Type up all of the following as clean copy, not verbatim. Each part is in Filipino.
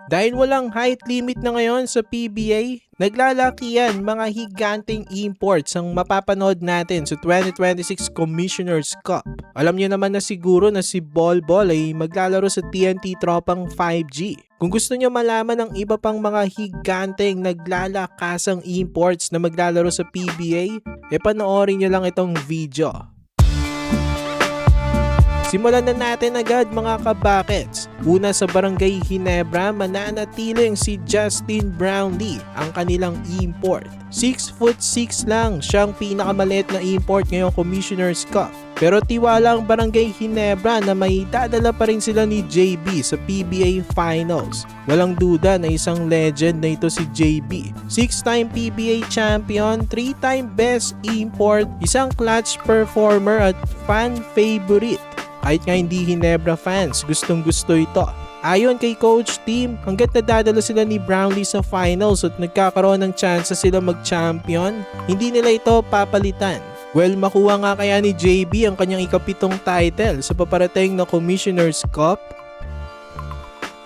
Dahil walang height limit na ngayon sa PBA, naglalaki yan mga higanteng imports ang mapapanood natin sa 2026 Commissioner's Cup. Alam niyo naman na siguro na si Bol Bol ay maglalaro sa TNT Tropang 5G. Kung gusto niyo malaman ang iba pang mga higanteng naglalakasang imports na maglalaro sa PBA, panoorin niyo lang itong video. Simulan na natin agad mga kabakets. Una sa Barangay Ginebra, mananatiling si Justin Brownlee ang kanilang import. 6'6" lang siyang pinakamaliit na import ngayong Commissioner's Cup. Pero tiwala ang Barangay Ginebra na may dadala pa rin sila ni JB sa PBA Finals. Walang duda na isang legend na ito si JB. 6-time PBA champion, 3-time best import, isang clutch performer at fan favorite. Kahit nga hindi Ginebra fans, gustong gusto ito. Ayon kay Coach Tim, hanggat nadadala sila ni Brownlee sa finals at nagkakaroon ng chance sila mag-champion, hindi nila ito papalitan. Well, makuha nga kaya ni JB ang kanyang ikapitong title sa paparating na Commissioner's Cup?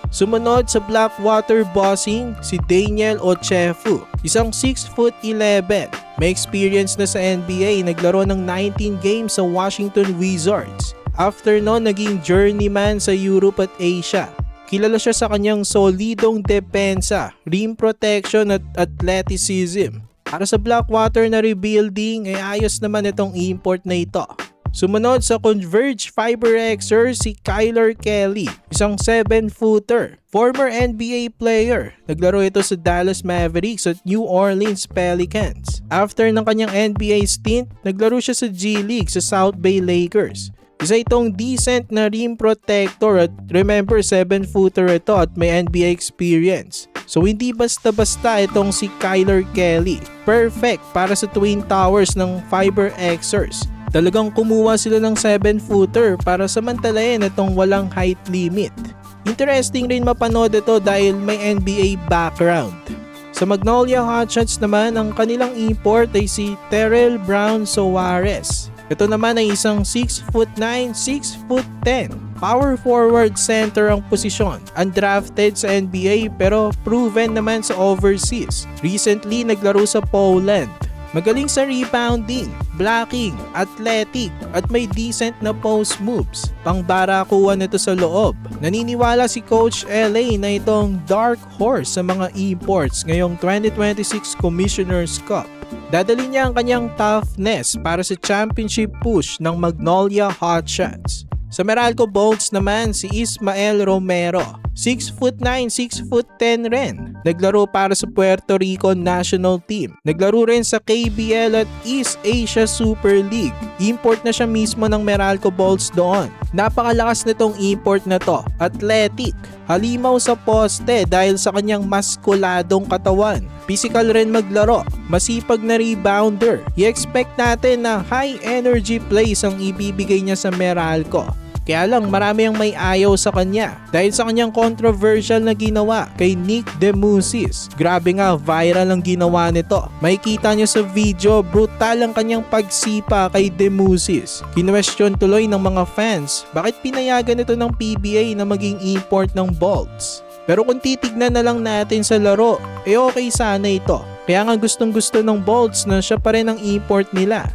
Sumunod sa Blackwater Bossing, si Daniel Ochefu, isang 6'11". May experience na sa NBA, naglaro ng 19 games sa Washington Wizards. After noon, naging journeyman sa Europe at Asia. Kilala siya sa kanyang solidong depensa, rim protection at athleticism. Para sa Blackwater na rebuilding, ay ayos naman itong import na ito. Sumunod sa Converge FiberXer si Kyler Kelly, isang 7-footer. Former NBA player, naglaro ito sa Dallas Mavericks at New Orleans Pelicans. After ng kanyang NBA stint, naglaro siya sa G League sa South Bay Lakers. Isa itong decent na rim protector at remember 7-footer ito at may NBA experience. So hindi basta-basta itong si Kyler Kelly. Perfect para sa Twin Towers ng FiberXers. Talagang kumuha sila ng 7-footer para samantalayin itong walang height limit. Interesting rin mapanood ito dahil may NBA background. Sa Magnolia Hotshots naman, ang kanilang import ay si Terrell Brown Soares. Ito naman ay isang 6'9", 6'10". Power forward center ang posisyon. Undrafted sa NBA pero proven naman sa overseas. Recently naglaro sa Poland. Magaling sa rebounding, blocking, athletic at may decent na post moves. Pangbarakuhan nito sa loob. Naniniwala si Coach LA na itong dark horse sa mga imports ngayong 2026 Commissioner's Cup. Dadali niya ang kanyang toughness para sa championship push ng Magnolia Hotshots. Sa Meralco Bolts naman si Ismael Romero, 6'9", 6'10" rin. Naglaro para sa Puerto Rico National Team. Naglaro rin sa KBL at East Asia Super League. Import na siya mismo ng Meralco Bolts doon. Napakalakas nitong import na to. Athletic, halimaw sa poste dahil sa kanyang maskuladong katawan. Physical rin maglaro, masipag na rebounder. I-expect natin na high energy plays ang ibibigay niya sa Meralco. Kaya lang marami ang may ayaw sa kanya dahil sa kanyang controversial na ginawa kay Nick Demusis. Grabe nga, viral ang ginawa nito. Makikita niyo sa video, brutal ang kanyang pagsipa kay Demusis. Kinwestiyon tuloy ng mga fans, bakit pinayagan ito ng PBA na maging import ng Bolts? Pero kung titignan na lang natin sa laro, okay sana ito. Kaya nga gustong gusto ng Bolts na siya pa rin ang import nila.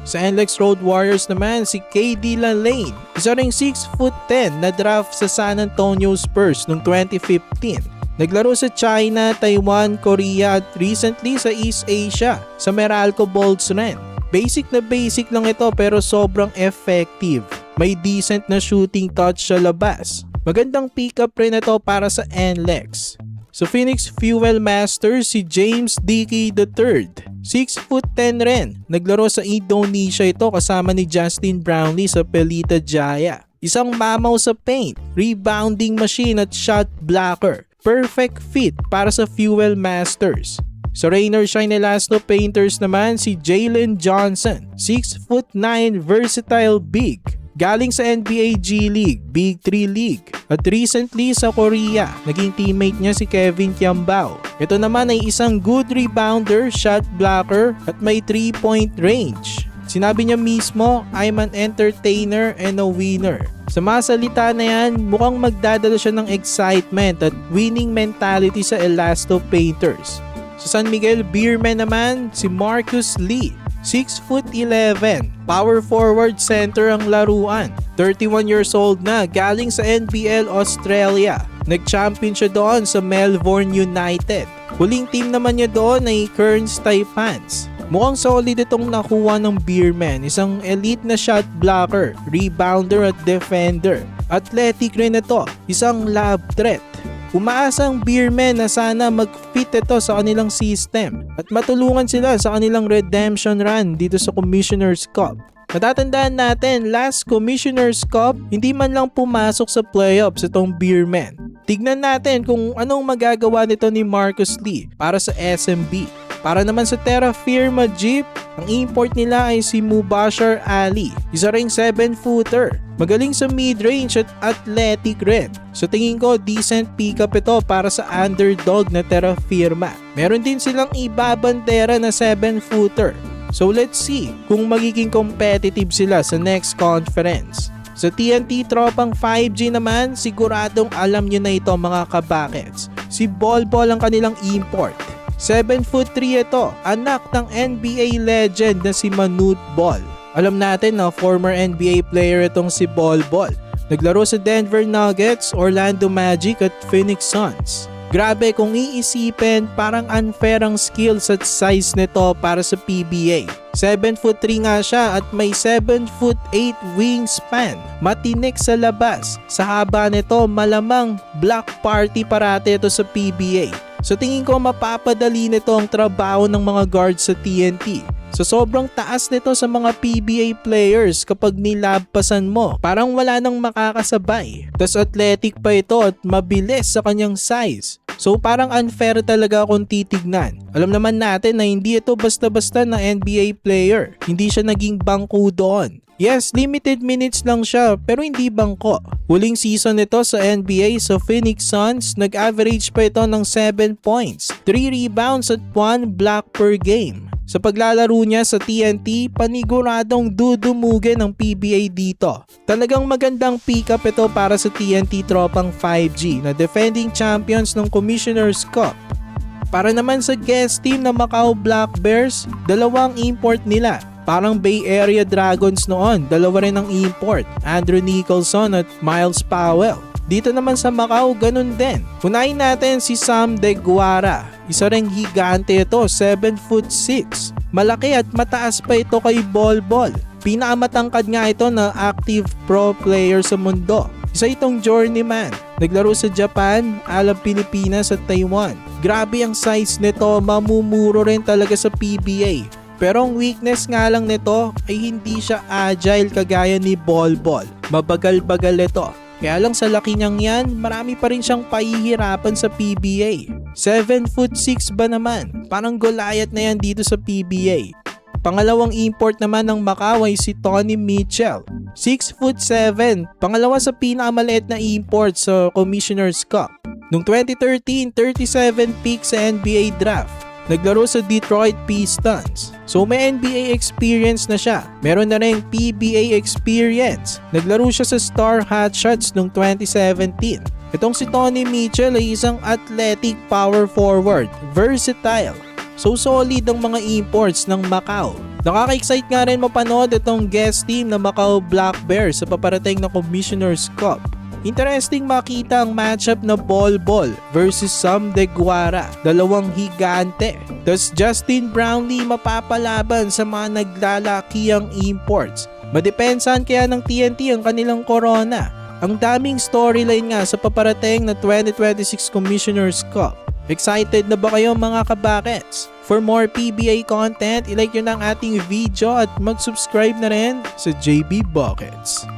Sa NLEX Road Warriors naman si KD Lane, isa ring 6'10" na draft sa San Antonio Spurs noong 2015. Naglaro sa China, Taiwan, Korea at recently sa East Asia sa Meralco Bolts rin. Basic na basic lang ito pero sobrang effective. May decent na shooting touch sa labas. Magandang pick up rin ito para sa NLEX. Sa Phoenix Fuel Masters si James Dickey III, 6'10" rin. Naglaro sa Indonesia ito kasama ni Justin Brownlee sa Pelita Jaya. Isang mamaw sa paint, rebounding machine at shot blocker. Perfect fit para sa Fuel Masters. Sa Rainier Shine Elasto Painters naman si Jalen Johnson, 6'9", versatile big. Galing sa NBA G League, Big 3 League at recently sa Korea, naging teammate niya si Kevin Kiambao. Ito naman ay isang good rebounder, shot blocker at may 3-point range. Sinabi niya mismo, I'm an entertainer and a winner. Sa mga salita na yan, mukhang magdadala siya ng excitement at winning mentality sa Elasto Painters. Sa San Miguel Beermen naman, si Marcus Lee. 6'11", power forward center ang laruan. 31 years old na, galing sa NBL Australia. Nag-champion siya doon sa Melbourne United. Huling team naman niya doon ay Kearns Taipans. Mukhang solid itong nakuha ng Beerman. Isang elite na shot blocker, rebounder at defender. Athletic rin ito, isang lob threat. Umaasa ang Beermen na sana mag-fit ito sa kanilang system at matulungan sila sa kanilang redemption run dito sa Commissioner's Cup. Matatandaan natin, last Commissioner's Cup, hindi man lang pumasok sa playoffs itong Beermen. Tignan natin kung anong magagawa nito ni Marcus Lee para sa SMB. Para naman sa Terra Firma Jeep, ang import nila ay si Mubashir Ali. Isa ring 7-footer. Magaling sa mid-range at athletic rin. So tingin ko decent pick-up ito para sa underdog na Terra Firma. Meron din silang ibabandera na 7-footer. So let's see kung magiging competitive sila sa next conference. Sa TNT Tropang 5G naman, siguradong alam nyo na ito mga kabakets. Si Bolbol ang kanilang import. 7'3" ito, anak ng NBA legend na si Manute Bol. Alam natin na former NBA player itong si Bolbol. Naglaro sa Denver Nuggets, Orlando Magic at Phoenix Suns. Grabe kung iisipin, parang unfair ang skills at size nito para sa PBA. 7'3" nga siya at may 7'8" wingspan. Matinik sa labas. Sa haba nito, malamang block party parate ito sa PBA. So tingin ko mapapadali nito ang trabaho ng mga guards sa TNT. So sobrang taas nito sa mga PBA players kapag nilabpasan mo. Parang wala nang makakasabay. Tas athletic pa ito at mabilis sa kanyang size. So parang unfair talaga kung titignan. Alam naman natin na hindi ito basta-basta na NBA player. Hindi siya naging bangko doon. Yes, limited minutes lang siya pero hindi bangko. Huling season nito sa NBA sa Phoenix Suns, nag-average pa ito ng 7 points, 3 rebounds at 1 block per game. Sa paglalaro niya sa TNT, paniguradong dudumugin ng PBA dito. Talagang magandang pick-up ito para sa TNT Tropang 5G na defending champions ng Commissioner's Cup. Para naman sa guest team na Macau Black Bears, dalawang import nila. Parang Bay Area Dragons noon, dalawa rin ang import, Andrew Nicholson at Miles Powell. Dito naman sa Macau, ganun din. Unahin natin si Sam De Guara. Isa ring higante ito, 7'6". Malaki at mataas pa ito kay Bolbol. Pinakamatangkad nga ito na active pro player sa mundo. Isa itong journeyman. Naglaro sa Japan, Alab Pilipinas at Taiwan. Grabe ang size nito, mamumuro rin talaga sa PBA. Pero ang weakness nga lang nito ay hindi siya agile kagaya ni Bolbol. Mabagal-bagal ito. Kaya lang sa laki niyang yan, marami pa rin siyang pahihirapan sa PBA. 7'6" ba naman? Parang Goliath na yan dito sa PBA. Pangalawang import naman ng Macau ay si Tony Mitchell. 6'7", pangalawa sa pinakamaliit na import sa Commissioner's Cup. Noong 2013, 37 pick sa NBA draft. Naglaro sa Detroit Pistons. So may NBA experience na siya. Meron na rin PBA experience. Naglaro siya sa Star Hotshots noong 2017. Itong si Tony Mitchell ay isang athletic power forward, versatile. So solid ang mga imports ng Macau. Nakaka-excite nga rin mapanood itong guest team na Macau Black Bears sa paparating na Commissioner's Cup. Interesting makita ang matchup na Bolbol versus Sam De Guara, dalawang higante. Thus Justin Brownlee mapapalaban sa mga naglalakiang imports. Madepensahan kaya ng TNT ang kanilang corona. Ang daming storyline nga sa paparating na 2026 Commissioner's Cup. Excited na ba kayo mga kabakets? For more PBA content, ilike nyo na ang ating video at mag-subscribe na rin sa JB Buckets.